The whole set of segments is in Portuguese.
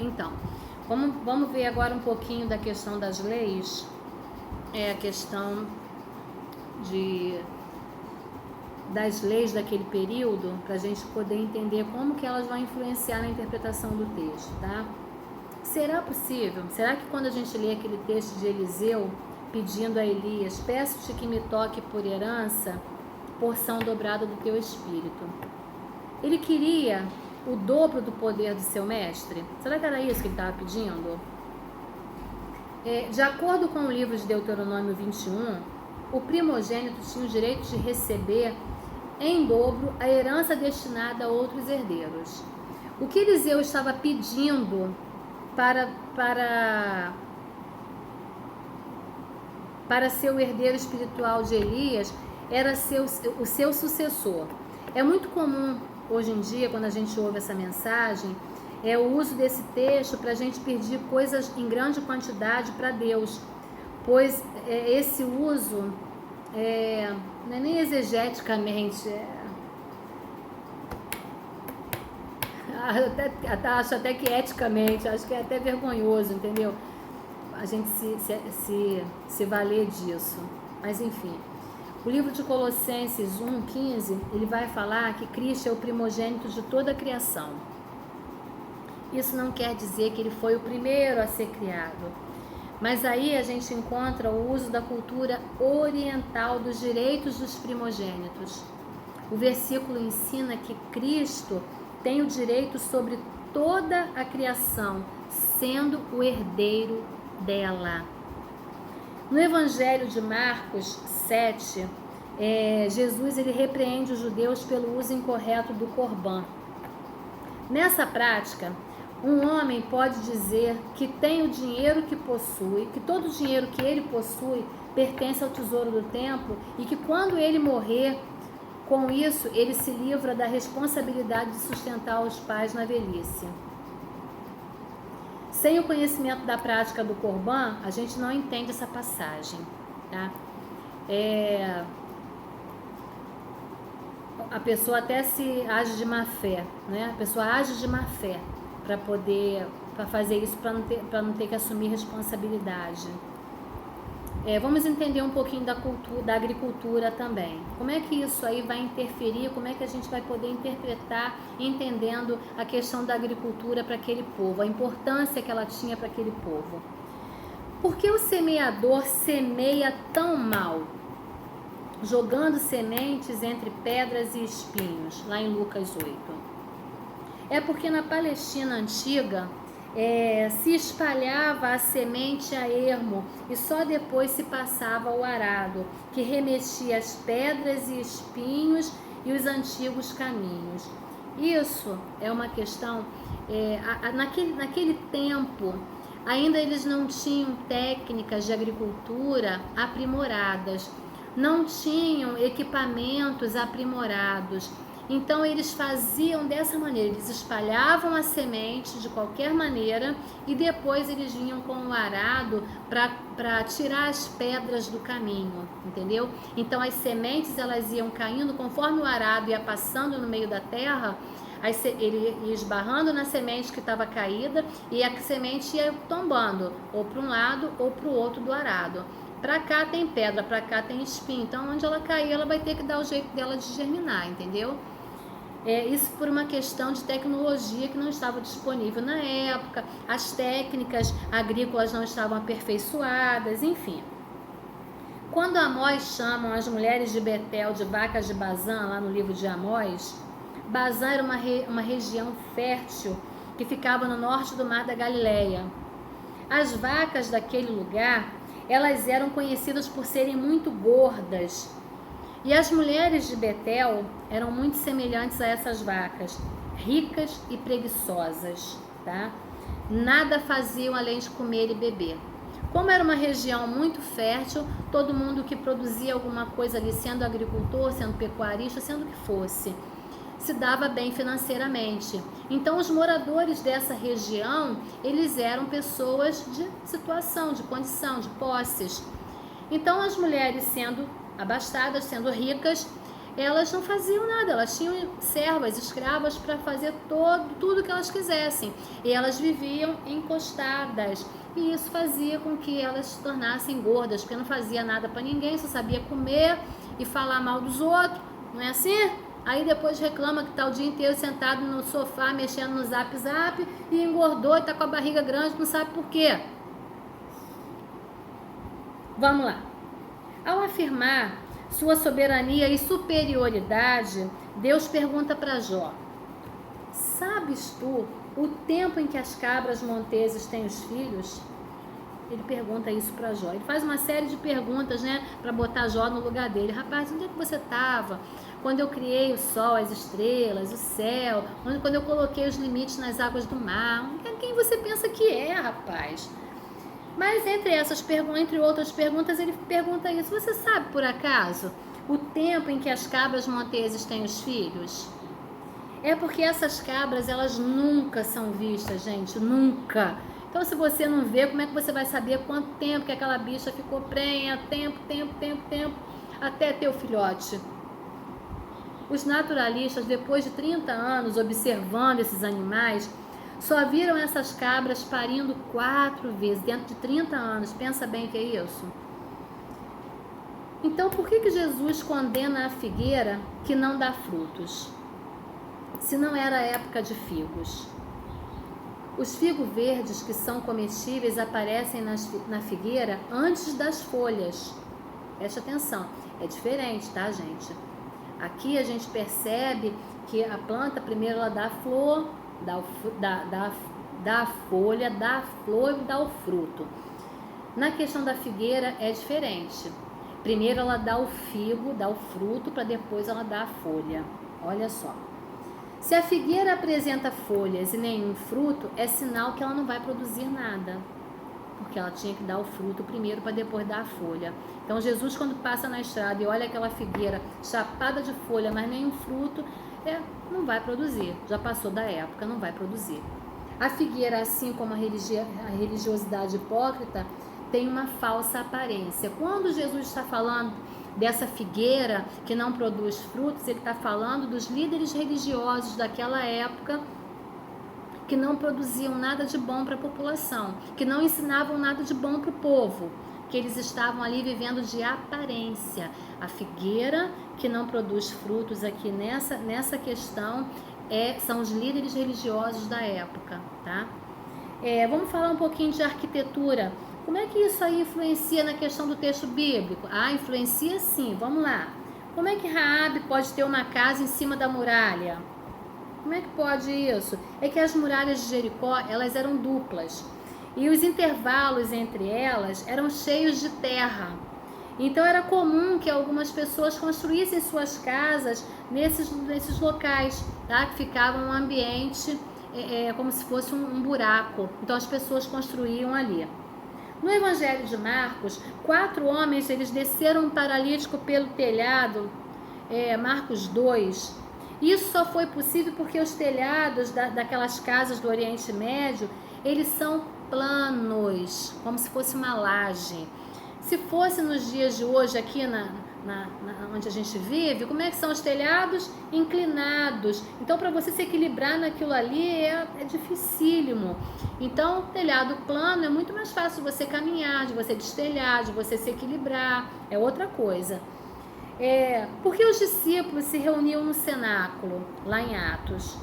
Então, vamos ver agora um pouquinho da questão das leis, a questão das leis daquele período, para a gente poder entender como que elas vão influenciar na interpretação do texto, tá? Será possível? Será que quando a gente lê aquele texto de Eliseu pedindo a Elias, peço-te que me toque por herança, porção dobrada do teu espírito, ele queria o dobro do poder do seu mestre? Será que era isso que ele estava pedindo? De acordo com o livro de Deuteronômio 21, o primogênito tinha o direito de receber em dobro a herança destinada a outros herdeiros. O que Eliseu estava pedindo para ser o herdeiro espiritual de Elias era o seu sucessor. É muito comum hoje em dia, quando a gente ouve essa mensagem, o uso desse texto para a gente pedir coisas em grande quantidade para Deus, pois esse uso não é nem exegeticamente, acho até que eticamente, acho que é até vergonhoso, entendeu? A gente se valer disso. Mas enfim, o livro de Colossenses 1:15, ele vai falar que Cristo é o primogênito de toda a criação. Isso não quer dizer que ele foi o primeiro a ser criado, mas aí a gente encontra o uso da cultura oriental dos direitos dos primogênitos. O versículo ensina que Cristo tem o direito sobre toda a criação, sendo o herdeiro dela. No Evangelho de Marcos 7, Jesus ele repreende os judeus pelo uso incorreto do corbã. Nessa prática, um homem pode dizer que tem o dinheiro que possui, que todo o dinheiro que ele possui pertence ao tesouro do templo e que quando ele morrer, com isso, ele se livra da responsabilidade de sustentar os pais na velhice. Sem o conhecimento da prática do corbã, a gente não entende essa passagem, tá? A pessoa até se age de má fé, né? A pessoa age de má fé para fazer isso, para não ter que assumir responsabilidade. Vamos entender um pouquinho da agricultura também. Como é que isso aí vai interferir, como é que a gente vai poder interpretar, entendendo a questão da agricultura para aquele povo, a importância que ela tinha para aquele povo. Por que o semeador semeia tão mal, jogando sementes entre pedras e espinhos, lá em Lucas 8? É porque na Palestina antiga, se espalhava a semente a ermo e só depois se passava o arado, que remexia as pedras e espinhos e os antigos caminhos. Isso é uma questão, naquele tempo, ainda eles não tinham técnicas de agricultura aprimoradas, não tinham equipamentos aprimorados. Então eles faziam dessa maneira, eles espalhavam a semente de qualquer maneira e depois eles vinham com o arado para tirar as pedras do caminho, entendeu? Então as sementes elas iam caindo conforme o arado ia passando no meio da terra, ele ia esbarrando na semente que estava caída e a semente ia tombando ou para um lado ou para o outro do arado. Para cá tem pedra, para cá tem espinho, então onde ela cair ela vai ter que dar o jeito dela de germinar, entendeu? Isso por uma questão de tecnologia que não estava disponível na época, as técnicas agrícolas não estavam aperfeiçoadas, enfim. Quando Amós chamam as mulheres de Betel de vacas de Bazã, lá no livro de Amós, Bazã era uma região fértil que ficava no norte do mar da Galileia. As vacas daquele lugar, elas eram conhecidas por serem muito gordas. E as mulheres de Betel eram muito semelhantes a essas vacas, ricas e preguiçosas, tá? Nada faziam além de comer e beber. Como era uma região muito fértil, todo mundo que produzia alguma coisa ali, sendo agricultor, sendo pecuarista, sendo o que fosse, se dava bem financeiramente. Então os moradores dessa região, eles eram pessoas de situação, de condição, de posses. Então as mulheres sendo abastadas, sendo ricas, elas não faziam nada, elas tinham servas, escravas para fazer tudo que elas quisessem. E elas viviam encostadas. E isso fazia com que elas se tornassem gordas, porque não fazia nada para ninguém, só sabia comer e falar mal dos outros, não é assim? Aí depois reclama que tá o dia inteiro sentado no sofá, mexendo no zap e engordou e tá com a barriga grande, não sabe por quê. Vamos lá. Ao afirmar sua soberania e superioridade, Deus pergunta para Jó: sabes tu o tempo em que as cabras monteses têm os filhos? Ele pergunta isso para Jó. Ele faz uma série de perguntas, né, para botar Jó no lugar dele. Rapaz, onde é que você estava quando eu criei o sol, as estrelas, o céu? Quando eu coloquei os limites nas águas do mar? Quem você pensa que é, rapaz? Mas entre outras perguntas, ele pergunta isso: você sabe por acaso o tempo em que as cabras monteses têm os filhos? É porque essas cabras, elas nunca são vistas, gente, nunca. Então, se você não vê, como é que você vai saber quanto tempo que aquela bicha ficou prenha, tempo, até ter o filhote? Os naturalistas, depois de 30 anos observando esses animais, só viram essas cabras parindo 4 vezes dentro de 30 anos. Pensa bem que é isso. Então, por que Jesus condena a figueira que não dá frutos, se não era a época de figos? Os figos verdes que são comestíveis aparecem na figueira antes das folhas. Preste atenção, é diferente, tá, gente? Aqui a gente percebe que a planta primeiro ela dá flor, dá folha, dá flor e dá o fruto. Na questão da figueira é diferente. Primeiro ela dá o figo, dá o fruto, para depois ela dar a folha. Olha só. Se a figueira apresenta folhas e nenhum fruto, é sinal que ela não vai produzir nada, porque ela tinha que dar o fruto primeiro para depois dar a folha. Então Jesus, quando passa na estrada e olha aquela figueira chapada de folha, mas nenhum fruto, não vai produzir. Já passou da época, não vai produzir. A figueira, assim como a religiosidade hipócrita, tem uma falsa aparência. Quando Jesus está falando dessa figueira que não produz frutos, ele está falando dos líderes religiosos daquela época que não produziam nada de bom para a população, que não ensinavam nada de bom para o povo, que eles estavam ali vivendo de aparência. A figueira que não produz frutos aqui nessa questão são os líderes religiosos da época, tá? Vamos falar um pouquinho de arquitetura. Como é que isso aí influencia na questão do texto bíblico? Influencia sim, vamos lá. Como é que Raabe pode ter uma casa em cima da muralha? Como é que pode isso? É que as muralhas de Jericó, elas eram duplas. E os intervalos entre elas eram cheios de terra. Então era comum que algumas pessoas construíssem suas casas nesses locais, tá? Que ficavam um ambiente como se fosse um buraco. Então as pessoas construíam ali. No Evangelho de Marcos, 4 homens eles desceram um paralítico pelo telhado, Marcos 2. Isso só foi possível porque os telhados daquelas casas do Oriente Médio, eles são planos, como se fosse uma laje. Se fosse nos dias de hoje aqui onde a gente vive, como é que são os telhados? Inclinados. Então, para você se equilibrar naquilo ali é dificílimo. Então, telhado plano é muito mais fácil de você caminhar, de você destelhar, de você se equilibrar. É outra coisa. Por que os discípulos se reuniam no cenáculo, lá em Atos?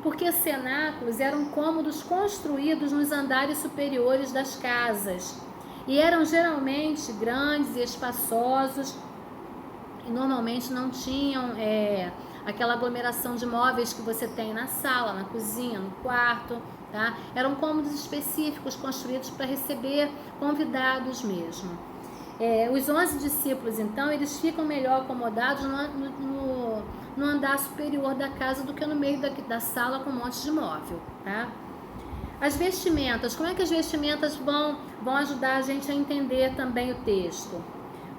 Porque cenáculos eram cômodos construídos nos andares superiores das casas. E eram geralmente grandes e espaçosos, e normalmente não tinham aquela aglomeração de móveis que você tem na sala, na cozinha, no quarto, tá? Eram cômodos específicos construídos para receber convidados mesmo. Os 11 discípulos, então, eles ficam melhor acomodados no andar superior da casa do que no meio da sala com um monte de móvel, tá? As vestimentas, como é que as vestimentas vão ajudar a gente a entender também o texto?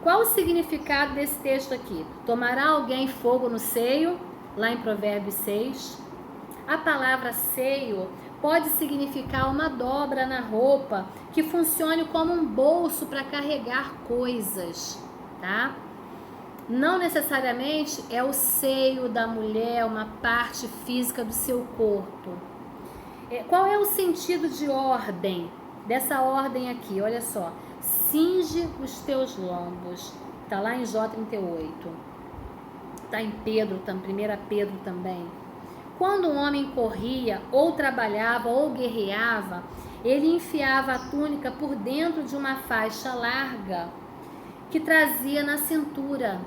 Qual o significado desse texto aqui? Tomará alguém fogo no seio, lá em Provérbios 6. A palavra seio pode significar uma dobra na roupa que funcione como um bolso para carregar coisas, tá? não necessariamente é o seio da mulher, uma parte física do seu corpo. Qual é o sentido de ordem? Dessa ordem aqui, olha só. Cinge os teus lombos. Está lá em Jó 38. Está em Pedro, 1 Pedro também. Quando um homem corria, ou trabalhava, ou guerreava, ele enfiava a túnica por dentro de uma faixa larga que trazia na cintura,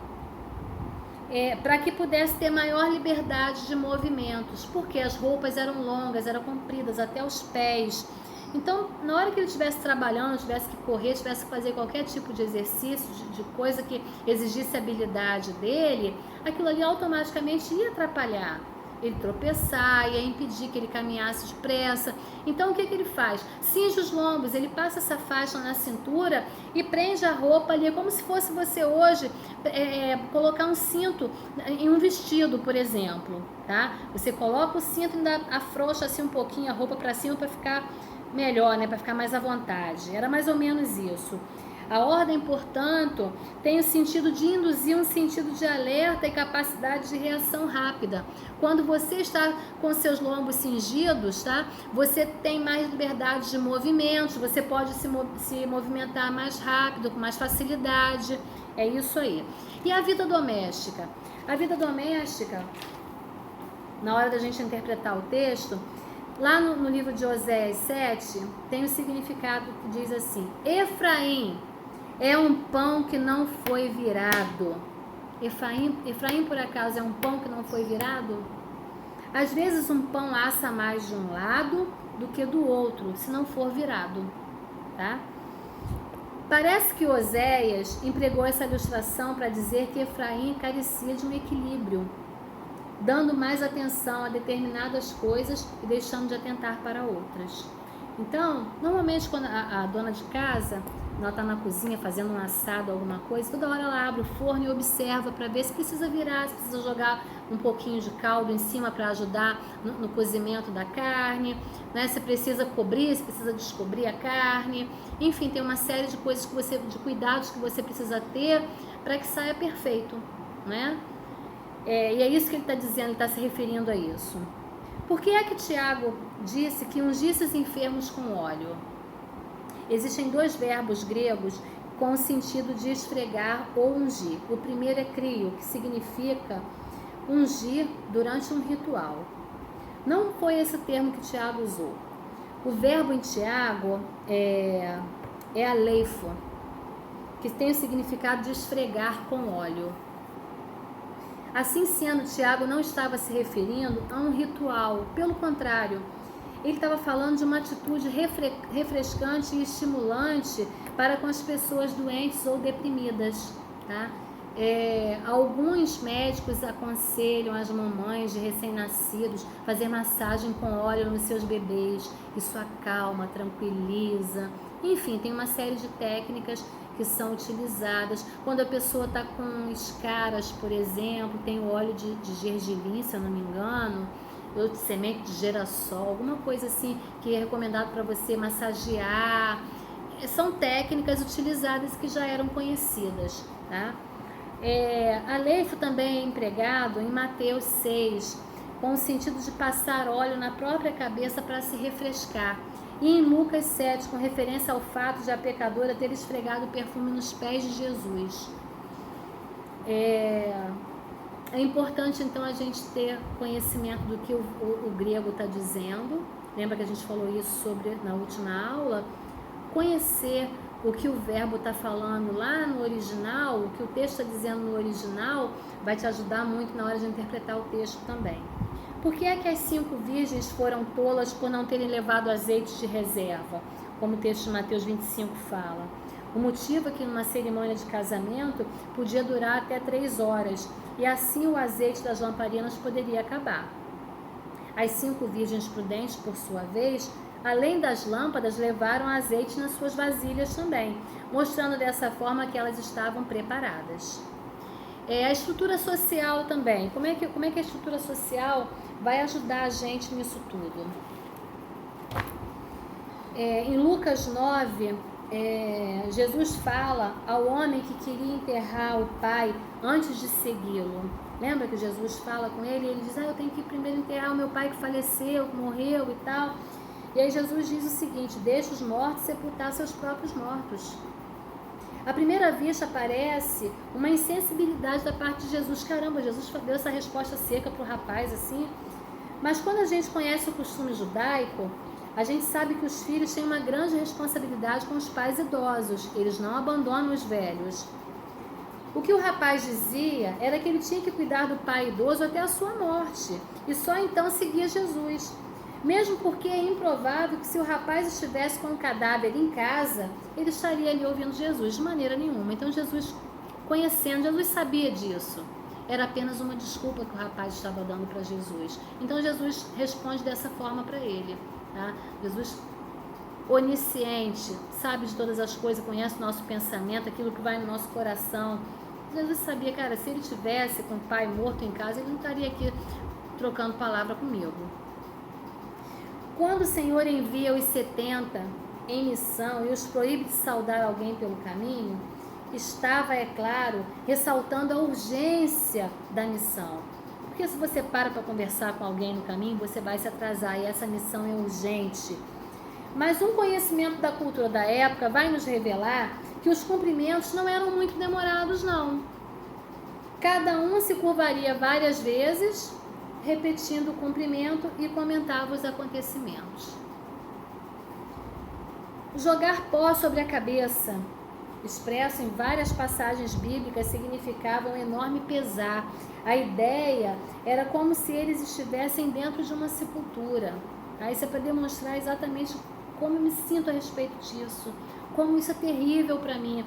para que pudesse ter maior liberdade de movimentos, porque as roupas eram longas, eram compridas até os pés. Então, na hora que ele estivesse trabalhando, tivesse que correr, tivesse que fazer qualquer tipo de exercício, de coisa que exigisse habilidade dele, aquilo ali automaticamente ia atrapalhar. Ele tropeçar, ia impedir que ele caminhasse depressa. Então, o que ele faz? Cinge os lombos, ele passa essa faixa na cintura e prende a roupa ali, como se fosse você hoje colocar um cinto em um vestido, por exemplo, tá? Você coloca o cinto e ainda afrouxa assim um pouquinho a roupa para cima para ficar melhor, né? Para ficar mais à vontade. Era mais ou menos isso. A ordem, portanto, tem o sentido de induzir um sentido de alerta e capacidade de reação rápida. Quando você está com seus lombos cingidos, tá? Você tem mais liberdade de movimentos, você pode se movimentar mais rápido, com mais facilidade. É isso aí. E a vida doméstica? A vida doméstica, na hora da gente interpretar o texto, lá no livro de Oséias 7, tem o significado que diz assim: Efraim é um pão que não foi virado. Efraim, por acaso, é um pão que não foi virado? Às vezes um pão assa mais de um lado do que do outro, se não for virado, tá? Parece que Oséias empregou essa ilustração para dizer que Efraim carecia de um equilíbrio, dando mais atenção a determinadas coisas e deixando de atentar para outras. Então, normalmente quando a dona de casa, ela está na cozinha fazendo um assado, alguma coisa, toda hora ela abre o forno e observa para ver se precisa virar, se precisa jogar um pouquinho de caldo em cima para ajudar no cozimento da carne, né? Se precisa cobrir, se precisa descobrir a carne. Enfim, tem uma série de coisas de cuidados que você precisa ter para que saia perfeito, né? E é isso que ele está dizendo, ele está se referindo a isso. Por que é que Tiago disse que ungisse os enfermos com óleo? Existem dois verbos gregos com o sentido de esfregar ou ungir. O primeiro é crio, que significa ungir durante um ritual. Não foi esse termo que Tiago usou. O verbo em Tiago é aleifo, que tem o significado de esfregar com óleo. Assim sendo, Tiago não estava se referindo a um ritual, pelo contrário, ele estava falando de uma atitude refrescante e estimulante para com as pessoas doentes ou deprimidas, tá? Alguns médicos aconselham as mamães de recém-nascidos fazer massagem com óleo nos seus bebês. Isso acalma, tranquiliza. Enfim, tem uma série de técnicas que são utilizadas. Quando a pessoa está com escaras, por exemplo, tem o óleo de gergelim, se eu não me engano, ou de semente de girassol, alguma coisa assim que é recomendado para você massagear. São técnicas utilizadas que já eram conhecidas, tá? Aleifo também é empregado em Mateus 6, com o sentido de passar óleo na própria cabeça para se refrescar. E em Lucas 7, com referência ao fato de a pecadora ter esfregado o perfume nos pés de Jesus. É importante, então, a gente ter conhecimento do que o grego está dizendo. Lembra que a gente falou isso na última aula? Conhecer o que o verbo está falando lá no original, o que o texto está dizendo no original, vai te ajudar muito na hora de interpretar o texto também. Por que é que as 5 virgens foram tolas por não terem levado azeite de reserva, como o texto de Mateus 25 fala? O motivo é que numa cerimônia de casamento podia durar até 3 horas, e assim o azeite das lamparinas poderia acabar. As 5 virgens prudentes, por sua vez, além das lâmpadas, levaram azeite nas suas vasilhas também, mostrando dessa forma que elas estavam preparadas. A estrutura social também. Como é que a estrutura social vai ajudar a gente nisso tudo? Em Lucas 9, Jesus fala ao homem que queria enterrar o pai antes de segui-lo. Lembra que Jesus fala com ele? Ele diz, eu tenho que primeiro enterrar o meu pai que faleceu, que morreu e tal. E aí Jesus diz o seguinte, deixa os mortos sepultar seus próprios mortos. À primeira vista parece uma insensibilidade da parte de Jesus. Caramba, Jesus deu essa resposta seca para o rapaz assim. Mas quando a gente conhece o costume judaico, a gente sabe que os filhos têm uma grande responsabilidade com os pais idosos. Eles não abandonam os velhos. O que o rapaz dizia era que ele tinha que cuidar do pai idoso até a sua morte. E só então seguia Jesus. Mesmo porque é improvável que se o rapaz estivesse com o cadáver em casa, ele estaria ali ouvindo Jesus, de maneira nenhuma. Então Jesus, conhecendo, Jesus sabia disso. Era apenas uma desculpa que o rapaz estava dando para Jesus. Então Jesus responde dessa forma para ele. Tá? Jesus, onisciente, sabe de todas as coisas, conhece o nosso pensamento, aquilo que vai no nosso coração. Jesus sabia, cara, se ele tivesse com o pai morto em casa, ele não estaria aqui trocando palavra comigo. Quando o Senhor envia os 70 em missão e os proíbe de saudar alguém pelo caminho, estava, é claro, ressaltando a urgência da missão. Porque se você para conversar com alguém no caminho, você vai se atrasar e essa missão é urgente. Mas um conhecimento da cultura da época vai nos revelar que os cumprimentos não eram muito demorados, não. Cada um se curvaria várias vezes, repetindo o cumprimento e comentava os acontecimentos. Jogar pó sobre a cabeça, expresso em várias passagens bíblicas, significava um enorme pesar. A ideia era como se eles estivessem dentro de uma sepultura. Isso é para demonstrar exatamente como eu me sinto a respeito disso, como isso é terrível para mim.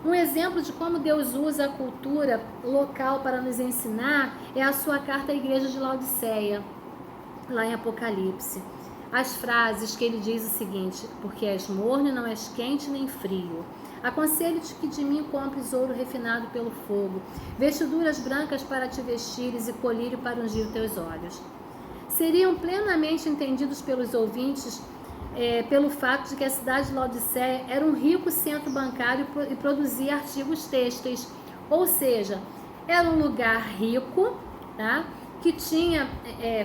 Um exemplo de como Deus usa a cultura local para nos ensinar é a sua carta à igreja de Laodiceia, lá em Apocalipse. As frases que ele diz o seguinte, porque és morno e não és quente nem frio. Aconselho-te que de mim compres ouro refinado pelo fogo, vestiduras brancas para te vestires e colírio para ungir os teus olhos. Seriam plenamente entendidos pelos ouvintes pelo fato de que a cidade de Laodiceia era um rico centro bancário e produzia artigos têxteis, ou seja, era um lugar rico, tá? Que tinha,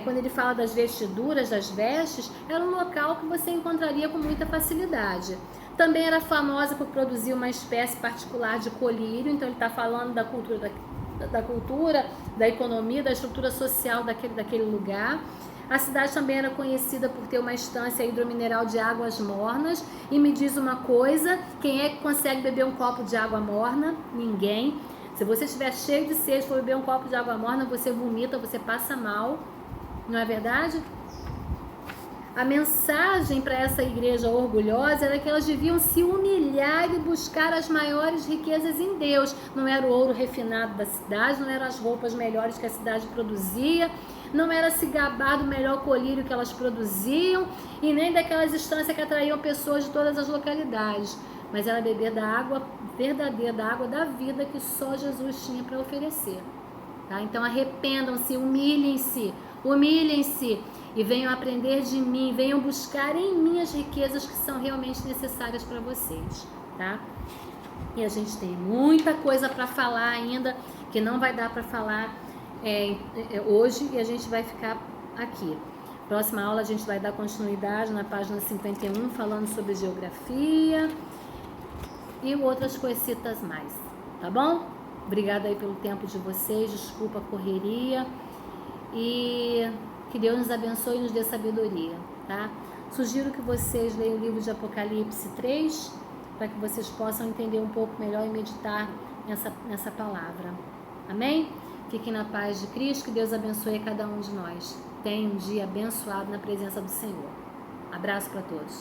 quando ele fala das vestiduras, das vestes, era um local que você encontraria com muita facilidade. Também era famosa por produzir uma espécie particular de colírio, então ele está falando da cultura, da economia, da estrutura social daquele lugar. A cidade também era conhecida por ter uma estância hidromineral de águas mornas. E me diz uma coisa, quem é que consegue beber um copo de água morna? Ninguém. Se você estiver cheio de sede e for beber um copo de água morna, você vomita, você passa mal. Não é verdade? A mensagem para essa igreja orgulhosa era que elas deviam se humilhar e buscar as maiores riquezas em Deus. Não era o ouro refinado da cidade, não eram as roupas melhores que a cidade produzia, não era se gabar do melhor colírio que elas produziam e nem daquelas estâncias que atraíam pessoas de todas as localidades, mas era beber da água verdadeira, da água da vida que só Jesus tinha para oferecer. Tá? Então arrependam-se, humilhem-se e venham aprender de mim, venham buscar em mim as riquezas que são realmente necessárias para vocês. Tá? E a gente tem muita coisa para falar ainda, que não vai dar para falar hoje, e a gente vai ficar aqui. Próxima aula a gente vai dar continuidade na página 51, falando sobre geografia e outras coisitas mais, tá bom? Obrigada aí pelo tempo de vocês, desculpa a correria e que Deus nos abençoe e nos dê sabedoria, tá? Sugiro que vocês leiam o livro de Apocalipse 3, para que vocês possam entender um pouco melhor e meditar nessa palavra. Amém? Fiquem na paz de Cristo, que Deus abençoe a cada um de nós. Tenha um dia abençoado na presença do Senhor. Abraço para todos.